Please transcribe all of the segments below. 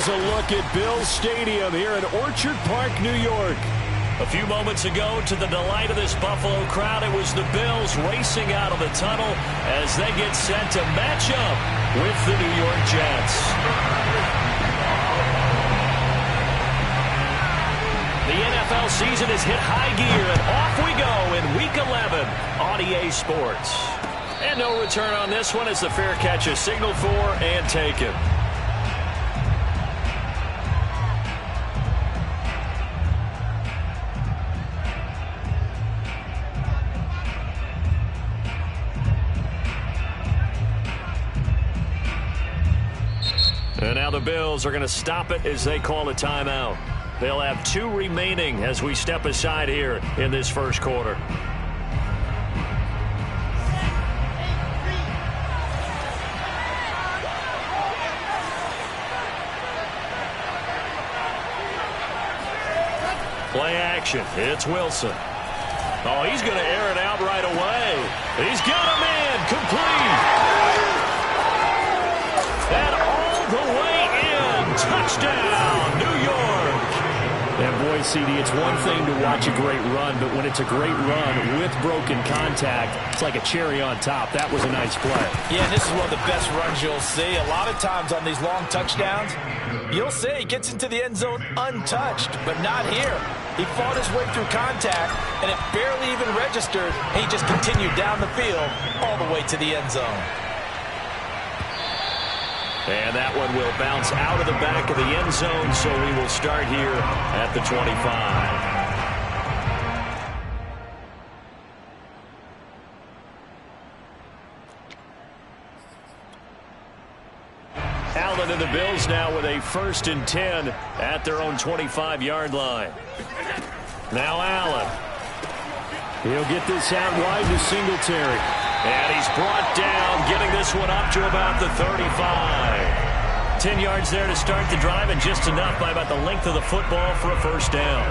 Here's a look at Bills Stadium here in Orchard Park, New York. A few moments ago, to the delight of this Buffalo crowd, it was the Bills racing out of the tunnel as they get set to match up with the New York Jets. The NFL season has hit high gear, and off we go in Week 11 on EA Sports. And no return on this one as the fair catch is signaled for and taken. And now the Bills are going to stop it as they call a timeout. They'll have 2 remaining as we step aside here in this first quarter. Play action. It's Wilson. Oh, he's going to air it out right away. He's got a man complete. And all the way in. Touchdown, New York. And boy, CD, it's one thing to watch a great run, but when it's a great run with broken contact, it's like a cherry on top. That was a nice play. Yeah, this is one of the best runs you'll see. A lot of times on these long touchdowns, you'll see he gets into the end zone untouched, but not here. He fought his way through contact, and it barely even registered. He just continued down the field all the way to the end zone. And that one will bounce out of the back of the end zone, so we will start here at the 25. Allen and the Bills now with a 1st and 10 at their own 25-yard line. Now Allen. He'll get this out wide to Singletary. And he's brought down, getting this one up to about the 35. 10 yards there to start the drive, and just enough by about the length of the football for a first down.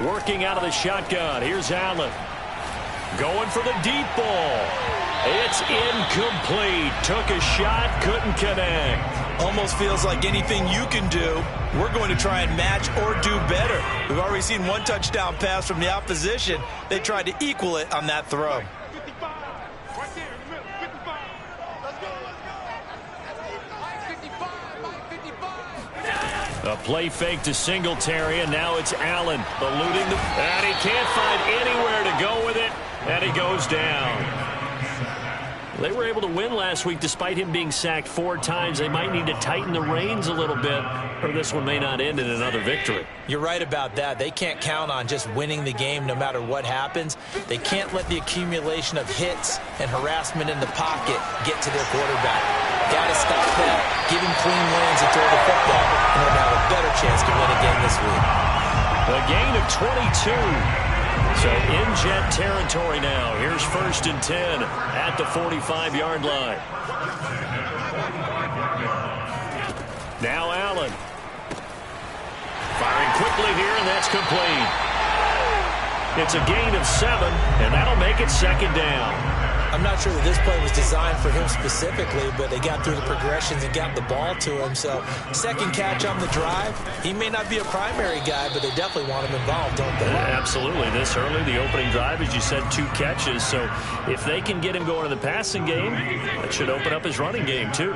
Working out of the shotgun. Here's Allen. Going for the deep ball. It's incomplete. Took a shot, couldn't connect. Almost feels like anything you can do, we're going to try and match or do better. We've already seen one touchdown pass from the opposition. They tried to equal it on that throw. A play fake to Singletary, and now it's Allen eluding the... And he can't find anywhere to go with it, and he goes down. They were able to win last week despite him being sacked 4 times. They might need to tighten the reins a little bit, or this one may not end in another victory. You're right about that. They can't count on just winning the game no matter what happens. They can't let the accumulation of hits and harassment in the pocket get to their quarterback. Got to stop that. Give him clean lanes and throw the football in order to have a better chance to win again this week. A gain of 22. So in Jet territory now. Here's 1st and 10 at the 45-yard line. Now Allen. Firing quickly here, and that's complete. It's a gain of 7, and that'll make it 2nd down. I'm not sure that this play was designed for him specifically, but they got through the progressions and got the ball to him. So 2nd catch on the drive. He may not be a primary guy, but they definitely want him involved, don't they? Absolutely. This early, the opening drive, as you said, 2 catches. So if they can get him going in the passing game, that should open up his running game too.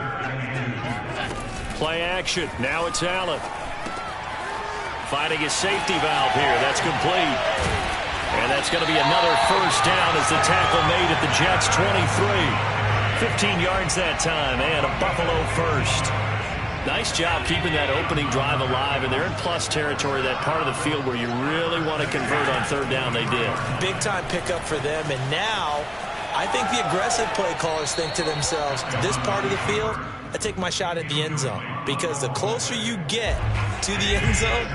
Play action. Now it's Allen. Finding his safety valve here. That's complete. And that's going to be another first down as the tackle made at the Jets' 23. 15 yards that time, and a Buffalo first. Nice job keeping that opening drive alive, and they're in plus territory, that part of the field where you really want to convert on 3rd down. They did. Big-time pickup for them, and now I think the aggressive play callers think to themselves, this part of the field, I take my shot at the end zone, because the closer you get to the end zone,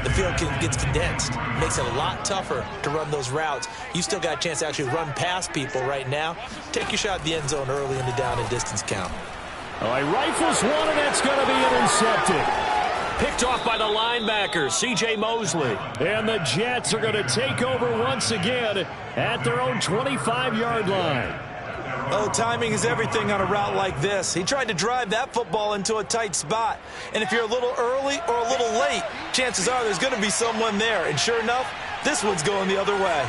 the field gets condensed. Makes it a lot tougher to run those routes. You still got a chance to actually run past people right now. Take your shot at the end zone early in the down and distance count. Oh, he rifles one, and that's going to be intercepted. Picked off by the linebacker, C.J. Mosley. And the Jets are going to take over once again at their own 25-yard line. Oh, timing is everything on a route like this. He tried to drive that football into a tight spot. And if you're a little early or a little late, chances are there's going to be someone there. And sure enough, this one's going the other way.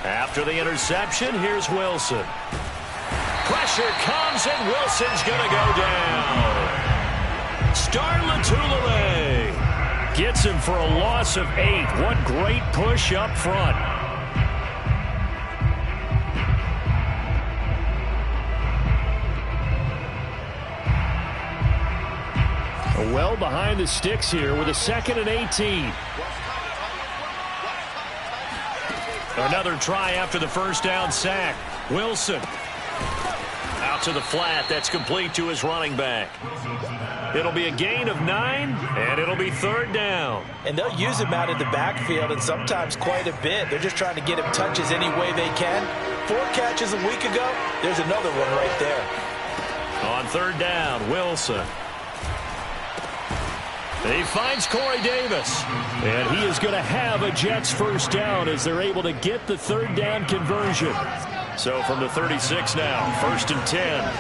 After the interception, here's Wilson. Pressure comes, and Wilson's going to go down. Starlatulele gets him for a loss of 8. What great push up front. Well behind the sticks here with a 2nd and 18. Another try after the first down sack. Wilson out to the flat. That's complete to his running back. It'll be a gain of 9, and it'll be 3rd down. And they'll use him out in the backfield, and sometimes quite a bit. They're just trying to get him touches any way they can. 4 catches a week ago. There's another one right there. On 3rd down, Wilson. He finds Corey Davis. And he is going to have a Jets first down as they're able to get the 3rd down conversion. So from the 36 now, 1st and 10.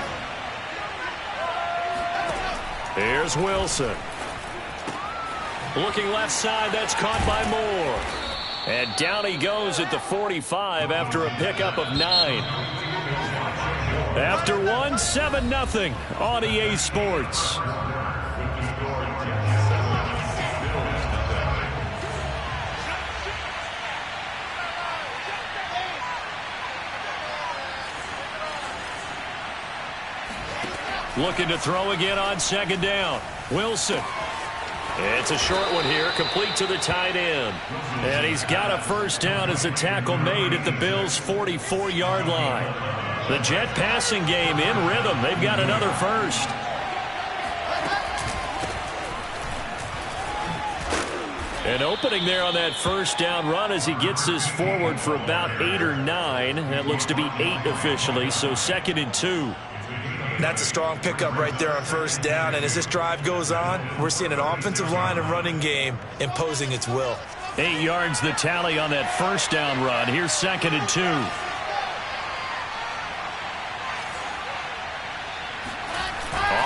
Here's Wilson. Looking left side, that's caught by Moore. And down he goes at the 45 after a pickup of 9. After one, 7-0 on EA Sports. Looking to throw again on 2nd down. Wilson. It's a short one here, complete to the tight end. And he's got a first down as the tackle made at the Bills' 44-yard line. The Jet passing game in rhythm. They've got another first. An opening there on that first down run as he gets this forward for about 8 or 9. That looks to be 8 officially, so 2nd and 2. That's a strong pickup right there on first down. And as this drive goes on, we're seeing an offensive line and running game imposing its will. 8 yards the tally on that first down run. Here's 2nd and 2.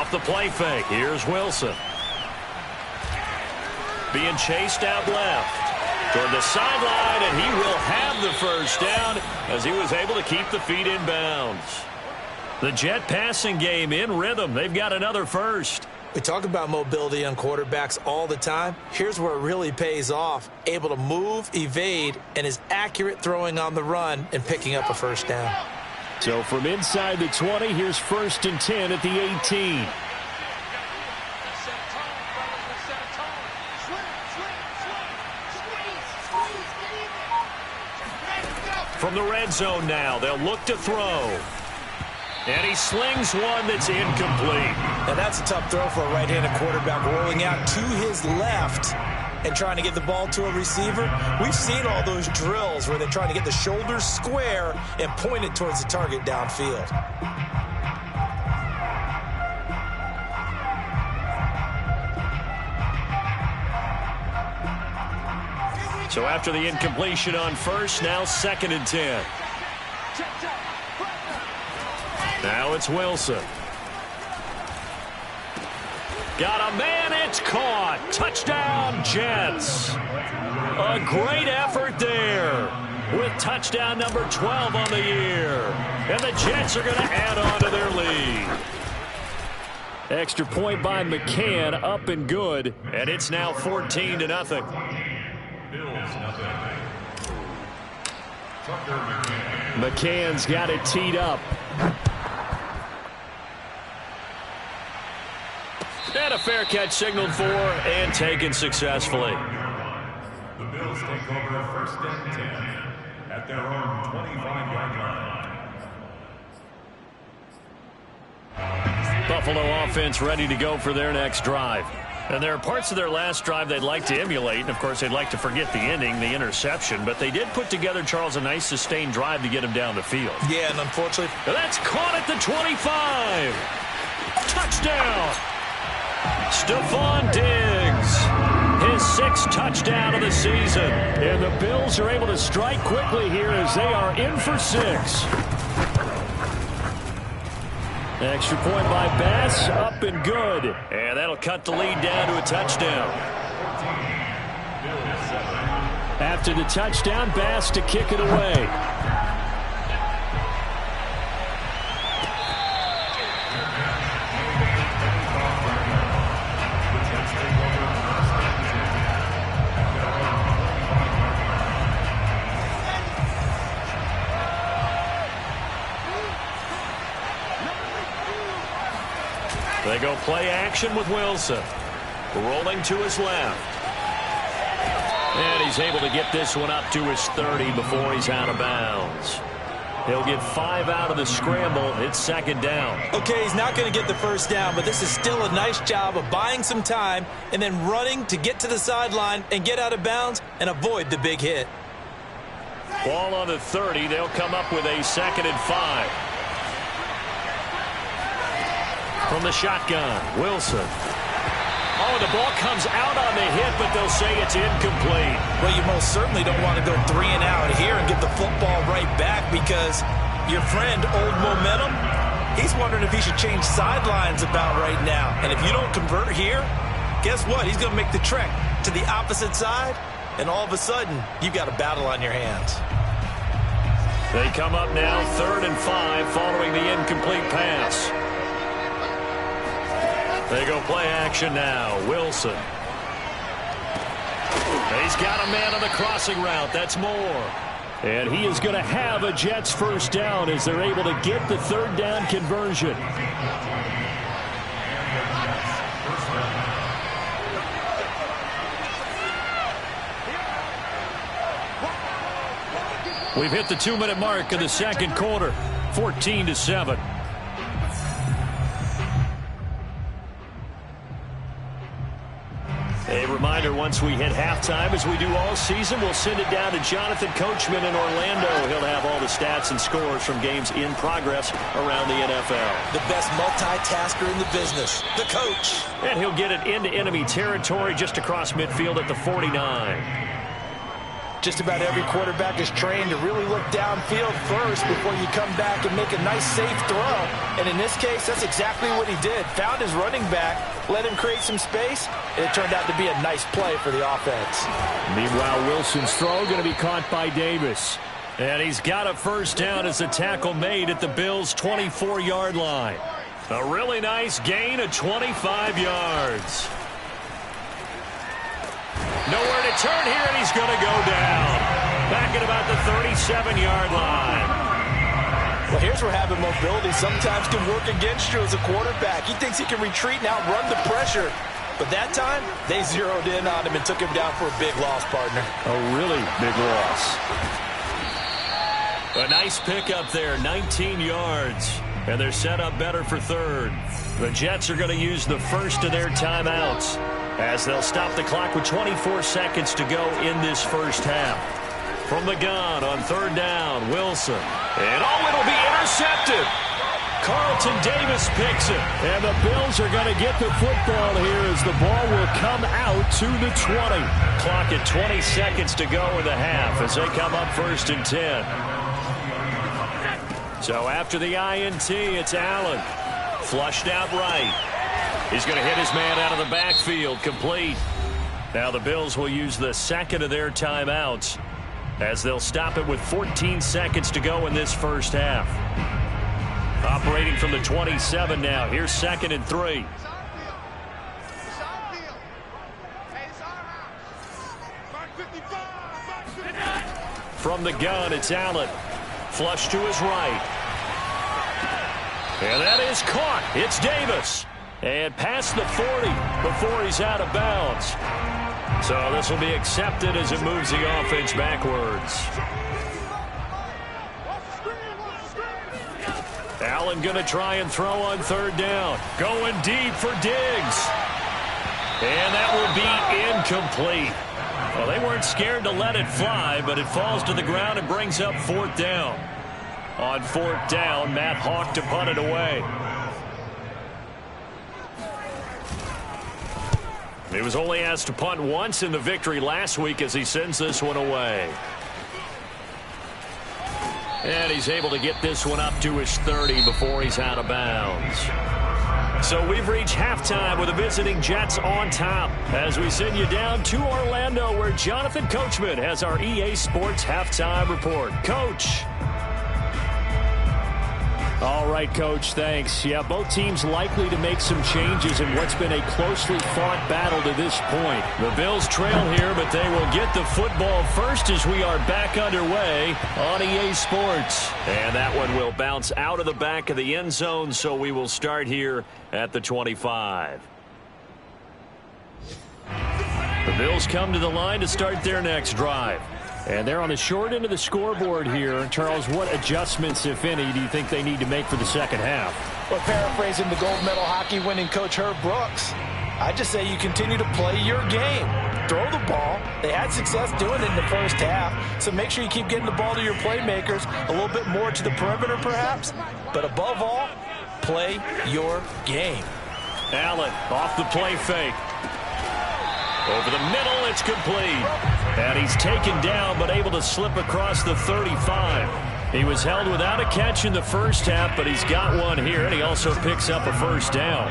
Off the play fake. Here's Wilson. Being chased out left toward the sideline, and he will have the first down as he was able to keep the feet in bounds. The Jet passing game in rhythm. They've got another first. We talk about mobility on quarterbacks all the time. Here's where it really pays off. Able to move, evade, and is accurate throwing on the run and picking up a first down. So from inside the 20, here's 1st and 10 at the 18. From the red zone now, they'll look to throw. And he slings one that's incomplete. And that's a tough throw for a right-handed quarterback, rolling out to his left and trying to get the ball to a receiver. We've seen all those drills where they're trying to get the shoulders square and point it towards the target downfield. So after the incompletion on first, now 2nd and 10. Now it's Wilson. Got a man, it's caught. Touchdown, Jets. A great effort there with touchdown number 12 on the year. And the Jets are going to add on to their lead. Extra point by McCann, up and good. And it's now 14-0. McCann's got it teed up. And a fair catch signaled for and taken successfully. The Bills take over 1st and 10 at their own 25-yard line. Buffalo offense ready to go for their next drive. And there are parts of their last drive they'd like to emulate, and of course they'd like to forget the ending, the interception, but they did put together, Charles, a nice sustained drive to get him down the field. Yeah, and unfortunately, that's caught at the 25. Touchdown. Stephon Diggs, his 6th touchdown of the season. And the Bills are able to strike quickly here as they are in for 6. Extra point by Bass, up and good. And that'll cut the lead down to a touchdown. After the touchdown, Bass to kick it away. They go play action with Wilson. Rolling to his left. And he's able to get this one up to his 30 before he's out of bounds. He'll get 5 out of the scramble. It's 2nd down. Okay, he's not going to get the first down, but this is still a nice job of buying some time and then running to get to the sideline and get out of bounds and avoid the big hit. Ball on the 30. They'll come up with a 2nd and 5. From the shotgun, Wilson. Oh, the ball comes out on the hit, but they'll say it's incomplete. Well, you most certainly don't want to go 3 and out here and get the football right back because your friend, Old Momentum, he's wondering if he should change sidelines about right now. And if you don't convert here, guess what? He's going to make the trek to the opposite side, and all of a sudden, you've got a battle on your hands. They come up now 3rd and 5 following the incomplete pass. They go play action now. Wilson. He's got a man on the crossing route. That's Moore. And he is going to have a Jets first down as they're able to get the 3rd down conversion. We've hit the 2-minute mark of the 2nd quarter. 14-7. A reminder, once we hit halftime, as we do all season, we'll send it down to Jonathan Coachman in Orlando. He'll have all the stats and scores from games in progress around the NFL. The best multitasker in the business, the coach. And he'll get it into enemy territory just across midfield at the 49. Just about every quarterback is trained to really look downfield first before you come back and make a nice, safe throw. And in this case, that's exactly what he did. Found his running back, let him create some space, and it turned out to be a nice play for the offense. Meanwhile, Wilson's throw going to be caught by Davis. And he's got a first down as the tackle made at the Bills' 24-yard line. A really nice gain of 25 yards. Nowhere to turn here, and he's going to go down. Back at about the 37-yard line. Well, here's where having mobility sometimes can work against you as a quarterback. He thinks he can retreat and outrun the pressure. But that time, they zeroed in on him and took him down for a big loss, partner. A really big loss. A nice pickup there, 19 yards. And they're set up better for 3rd. The Jets are going to use the first of their timeouts, as they'll stop the clock with 24 seconds to go in this first half. From the gun on 3rd down, Wilson. And it'll be intercepted. Carlton Davis picks it. And the Bills are going to get the football here as the ball will come out to the 20. Clock at 20 seconds to go in the half as they come up 1st and 10. So after the INT, it's Allen. Flushed out right. He's going to hit his man out of the backfield, complete. Now the Bills will use the 2nd of their timeouts as they'll stop it with 14 seconds to go in this first half. Operating from the 27 now. Here's 2nd and 3. From the gun, it's Allen. Flush to his right. And that is caught. It's Davis. And past the 40 before he's out of bounds. So this will be accepted as it moves the offense backwards. Allen going to try and throw on 3rd down. Going deep for Diggs. And that will be incomplete. Well, they weren't scared to let it fly, but it falls to the ground and brings up 4th down. On 4th down, Matt Hawk to punt it away. He was only asked to punt once in the victory last week as he sends this one away. And he's able to get this one up to his 30 before he's out of bounds. So we've reached halftime with the visiting Jets on top as we send you down to Orlando where Jonathan Coachman has our EA Sports halftime report. Coach. All right, Coach, thanks. Yeah, both teams likely to make some changes in what's been a closely fought battle to this point. The Bills trail here, but they will get the football first as we are back underway on EA Sports. And that one will bounce out of the back of the end zone, so we will start here at the 25. The Bills come to the line to start their next drive. And they're on the short end of the scoreboard here. Charles, what adjustments, if any, do you think they need to make for the second half? Well, paraphrasing the gold medal hockey winning coach Herb Brooks, I just say you continue to play your game. Throw the ball. They had success doing it in the first half, so make sure you keep getting the ball to your playmakers, a little bit more to the perimeter perhaps, but above all, play your game. Allen off the play fake. Over the middle, it's complete. And he's taken down, but able to slip across the 35. He was held without a catch in the first half, but he's got one here, and he also picks up a first down.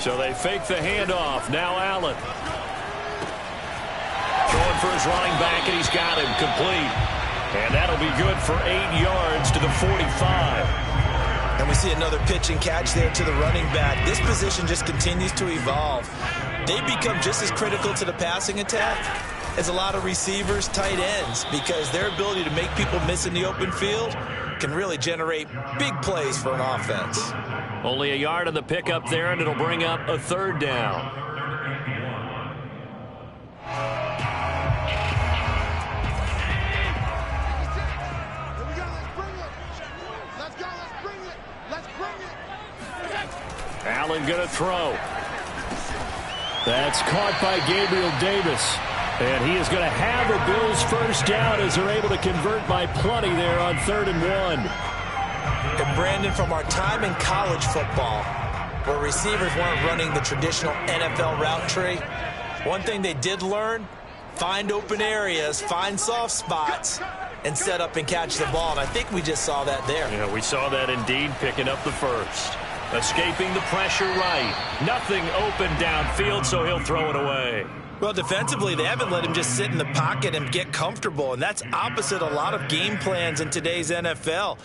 So they fake the handoff. Now Allen. Going for his running back, and he's got him complete. And that'll be good for 8 yards to the 45. And we see another pitch and catch there to the running back. This position just continues to evolve. They become just as critical to the passing attack as a lot of receivers, tight ends, because their ability to make people miss in the open field can really generate big plays for an offense. Only a yard of the pickup there, and it'll bring up a 3rd down. Allen going to throw. That's caught by Gabriel Davis. And he is going to have a Bills first down as they're able to convert by plenty there on 3rd and 1. And Brandon, from our time in college football, where receivers weren't running the traditional NFL route tree, one thing they did learn, find open areas, find soft spots, and set up and catch the ball. And I think we just saw that there. Yeah, we saw that indeed, picking up the first. Escaping the pressure right. Nothing open downfield, so he'll throw it away. Well, defensively, they haven't let him just sit in the pocket and get comfortable, and that's opposite a lot of game plans in today's NFL.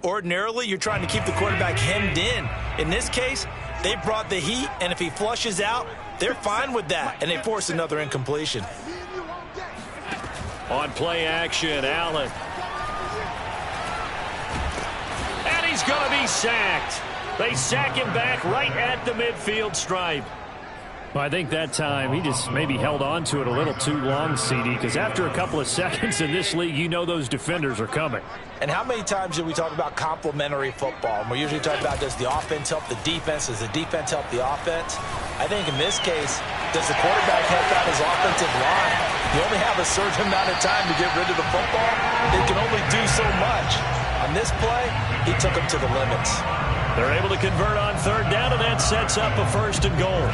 Ordinarily, you're trying to keep the quarterback hemmed in. In this case, they brought the heat, and if he flushes out, they're fine with that, and they force another incompletion. On play action, Allen. And he's going to be sacked. They sack him back right at the midfield stripe. Well, I think that time he just maybe held on to it a little too long, CD, because after a couple of seconds in this league, you know those defenders are coming. And how many times do we talk about complementary football? And we usually talk about, does the offense help the defense? Does the defense help the offense? I think in this case, does the quarterback help out his offensive line? You only have a certain amount of time to get rid of the football. They can only do so much. On this play, he took him to the limits. They're able to convert on 3rd down, and that sets up a 1st and goal.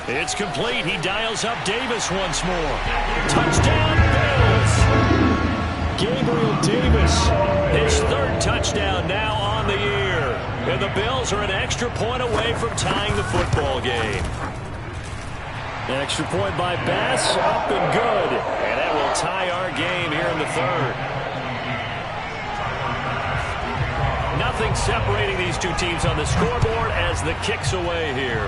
It's complete. He dials up Davis once more. Touchdown, Bills. Gabriel Davis, his 3rd touchdown now on the year. And the Bills are an extra point away from tying the football game. An extra point by Bass, up and good. And that will tie our game here in the 3rd. Nothing separating these two teams on the scoreboard as the kick's away here.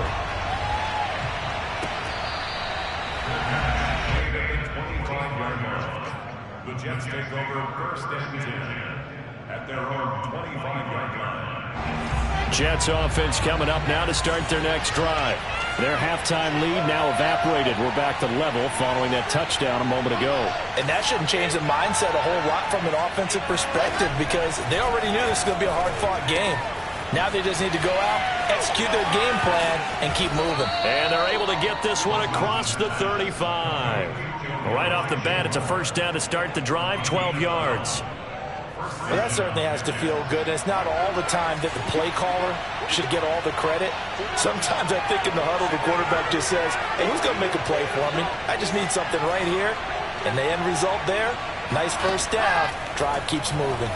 The Jets take over 1st and 10 at their own 25-yard line. Jets offense coming up now to start their next drive. Their halftime lead now evaporated. We're back to level following that touchdown a moment ago. And that shouldn't change the mindset a whole lot from an offensive perspective because they already knew this was going to be a hard-fought game. Now they just need to go out, execute their game plan, and keep moving. And they're able to get this one across the 35. Right off the bat, it's a first down to start the drive, 12 yards. Well, that certainly has to feel good. And it's not all the time that the play caller should get all the credit. Sometimes I think in the huddle, the quarterback just says, hey, who's going to make a play for me? I just need something right here. And the end result there, nice first down. Drive keeps moving.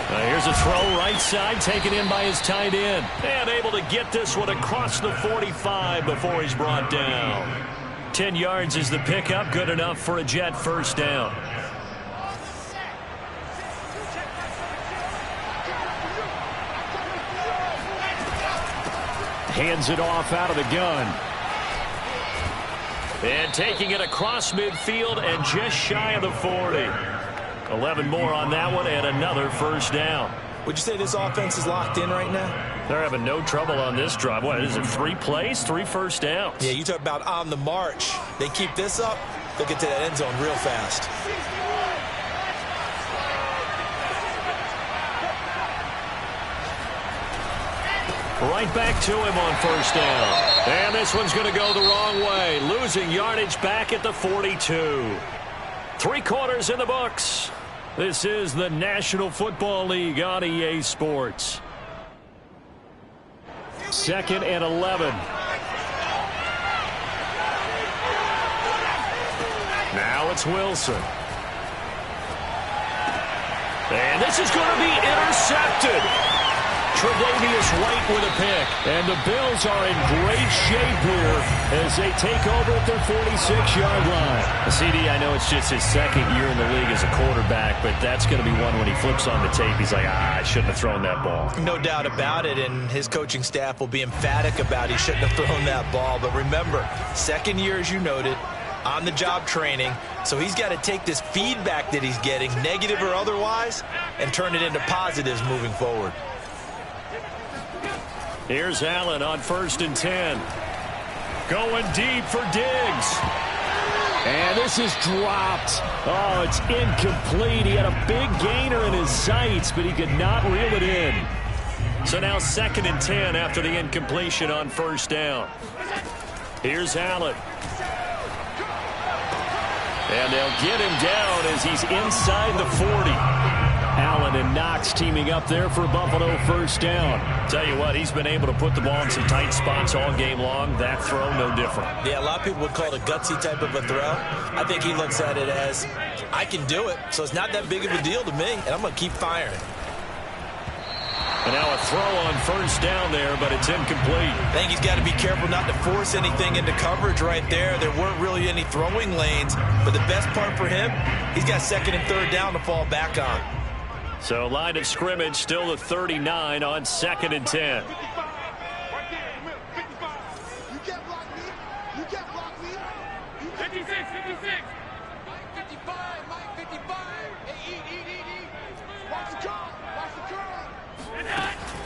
Here's a throw right side, taken in by his tight end. And able to get this one across the 45 before he's brought down. 10 yards is the pickup, good enough for a Jet first down. Hands it off out of the gun. And taking it across midfield and just shy of the 40. 11 more on that one and another first down. Would you say this offense is locked in right now? They're having no trouble on this drive. What is it, 3 plays, 3 first downs? Yeah, you talk about on the march. They keep this up, they'll get to that end zone real fast. Right back to him on first down. And this one's going to go the wrong way. Losing yardage back at the 42. 3 quarters in the books. This is the National Football League on EA Sports. 2nd and 11. Now it's Wilson. And this is going to be intercepted. Tre'Davious White with a pick. And the Bills are in great shape here as they take over at their 46-yard line. CD, I know it's just his 2nd year in the league as a quarterback, but that's going to be one when he flips on the tape. He's like, I shouldn't have thrown that ball. No doubt about it, and his coaching staff will be emphatic about he shouldn't have thrown that ball. But remember, 2nd year, as you noted, on-the-job training, so he's got to take this feedback that he's getting, negative or otherwise, and turn it into positives moving forward. Here's Allen on 1st and 10. Going deep for Diggs. And this is dropped. Oh, it's incomplete. He had a big gainer in his sights, but he could not reel it in. So now 2nd and 10 after the incompletion on first down. Here's Allen. And they'll get him down as he's inside the 40. Allen and Knox teaming up there for Buffalo first down. Tell you what, he's been able to put the ball in some tight spots all game long. That throw, no different. Yeah, a lot of people would call it a gutsy type of a throw. I think he looks at it as, I can do it, so it's not that big of a deal to me, and I'm going to keep firing. And now a throw on first down there, but it's incomplete. I think he's got to be careful not to force anything into coverage right there. There weren't really any throwing lanes, but the best part for him, he's got 2nd and 3rd down to fall back on. So line of scrimmage still the 39 on 2nd and 10.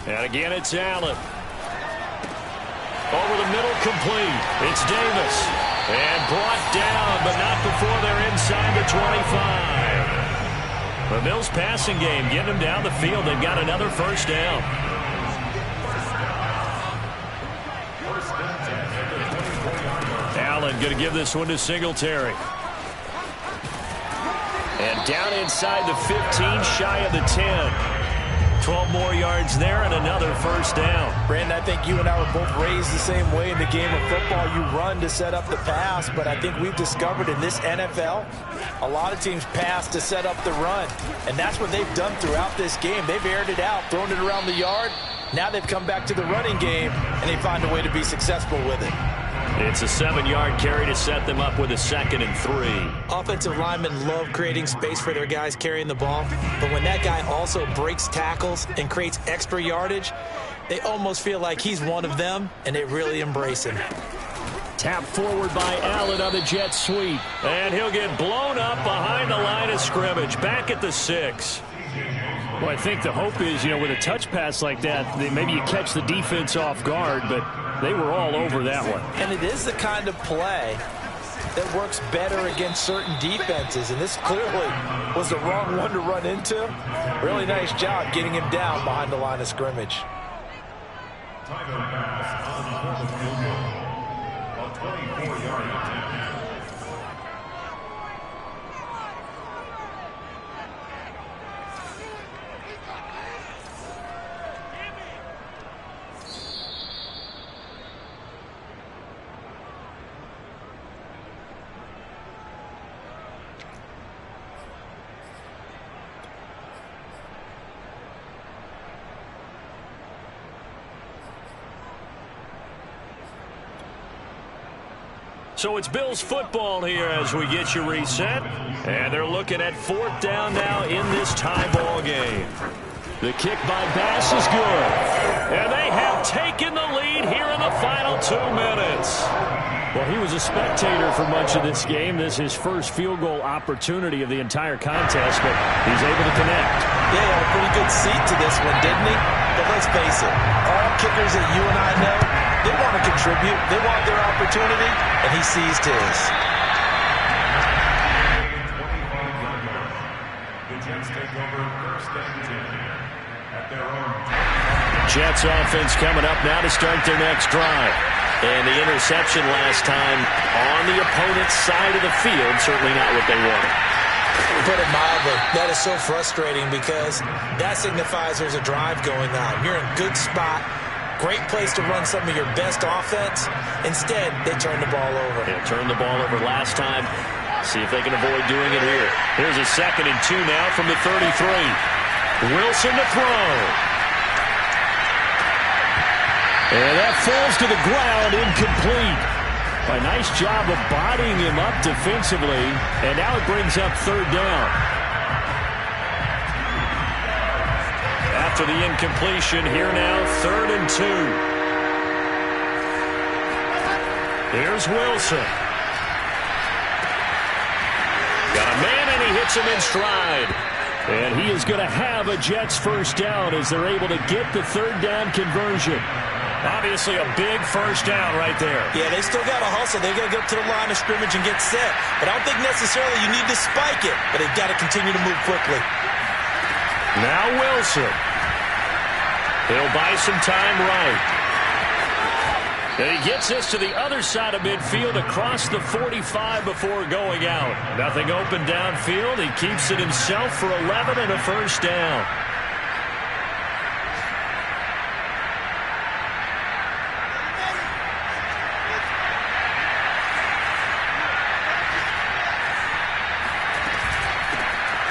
And again, it's Allen. Over the middle, complete. It's Davis. And brought down, but not before they're inside the 25. The Bills passing game, getting them down the field. They've got another first down. Allen going to give this one to Singletary. And down inside the 15, shy of the 10. 12 more yards there and another first down. Brandon, I think you and I were both raised the same way in the game of football. You run to set up the pass, but I think we've discovered in this NFL, a lot of teams pass to set up the run. And that's what they've done throughout this game. They've aired it out, thrown it around the yard. Now they've come back to the running game, and they find a way to be successful with it. It's a 7-yard carry to set them up with a 2nd and 3. Offensive linemen love creating space for their guys carrying the ball, but when that guy also breaks tackles and creates extra yardage, they almost feel like he's one of them, and they really embrace him. Tap forward by Allen on the jet sweep. And he'll get blown up behind the line of scrimmage, back at the 6. Well, I think the hope is, with a touch pass like that, maybe you catch the defense off guard, but they were all over that one. And it is the kind of play that works better against certain defenses, and this clearly was the wrong one to run into. Really nice job getting him down behind the line of scrimmage. Time of pass on the field goal. A 24-yard attempt. So it's Bills football here as we get you reset. And they're looking at 4th down now in this tie ball game. The kick by Bass is good. And they have taken the lead here in the final 2 minutes. Well, he was a spectator for much of this game. This is his first field goal opportunity of the entire contest, but he's able to connect. Yeah, he had a pretty good seat to this one, didn't he? But let's face it, all kickers that you and I know, they want to contribute. They want their opportunity, and he seized his. The Jets take over 1st and 10 at their own. Jets offense coming up now to start their next drive. And the interception last time on the opponent's side of the field, certainly not what they wanted. Put it mildly, that is so frustrating because that signifies there's a drive going on. You're in a good spot, great place to run some of your best offense. Instead, they turn the ball over. Yeah, turned the ball over last time. See if they can avoid doing it here. Here's a 2nd and 2 now from the 33. Wilson to throw. And that falls to the ground, incomplete. A nice job of bodying him up defensively, and now it brings up 3rd down. After the incompletion, here now, 3rd and 2. Here's Wilson. Got a man, and he hits him in stride. And he is going to have a Jets 1st down as they're able to get the 3rd down conversion. Obviously a big 1st down right there. Yeah, they still got to hustle. They got to get to the line of scrimmage and get set. But I don't think necessarily you need to spike it. But they've got to continue to move quickly. Now Wilson. He'll buy some time right. And he gets this to the other side of midfield across the 45 before going out. Nothing open downfield. He keeps it himself for 11 and a 1st down.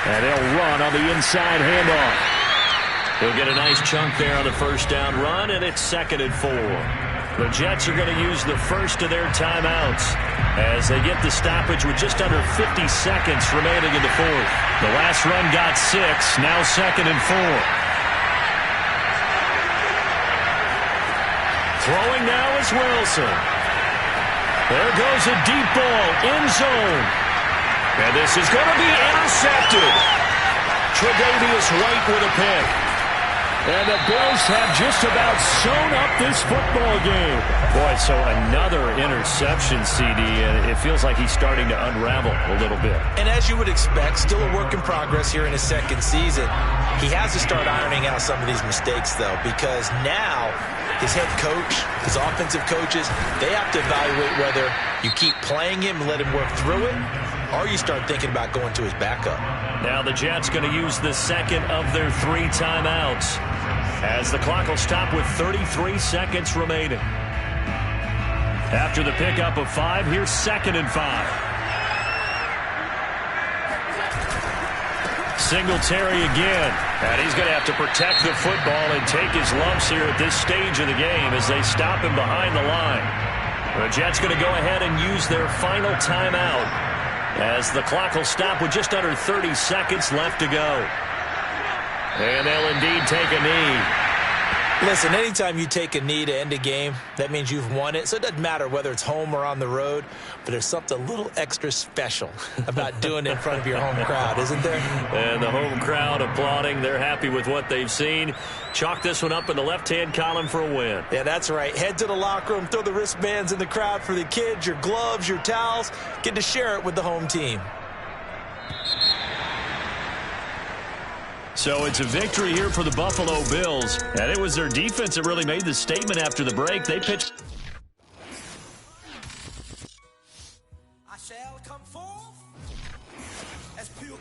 And they'll run on the inside handoff. He'll get a nice chunk there on the 1st down run, and it's 2nd and 4. The Jets are going to use the first of their timeouts as they get the stoppage with just under 50 seconds remaining in the 4th. The last run got 6, now 2nd and 4. Throwing now is Wilson. There goes a deep ball, end zone. And this is going to be intercepted. Tre'Davious White with a pick. And the Bills have just about sewn up this football game. Boy, so another interception, CD, and it feels like he's starting to unravel a little bit. And as you would expect, still a work in progress here in his 2nd season. He has to start ironing out some of these mistakes, though, because now his head coach, his offensive coaches, they have to evaluate whether you keep playing him and let him work through it, or you start thinking about going to his backup. Now the Jets going to use the 2nd of their 3 timeouts as the clock will stop with 33 seconds remaining. After the pickup of 5, here's 2nd and 5. Singletary again, and he's going to have to protect the football and take his lumps here at this stage of the game as they stop him behind the line. The Jets going to go ahead and use their final timeout as the clock will stop with just under 30 seconds left to go. And they'll indeed take a knee. Listen, anytime you take a knee to end a game, that means you've won it. So it doesn't matter whether it's home or on the road, but there's something a little extra special about doing it in front of your home crowd, isn't there? And the home crowd applauding. They're happy with what they've seen. Chalk this one up in the left-hand column for a win. Yeah, that's right. Head to the locker room, throw the wristbands in the crowd for the kids, your gloves, your towels. Get to share it with the home team. So it's a victory here for the Buffalo Bills. And it was their defense that really made the statement after the break. They pitched. I shall come forth as pure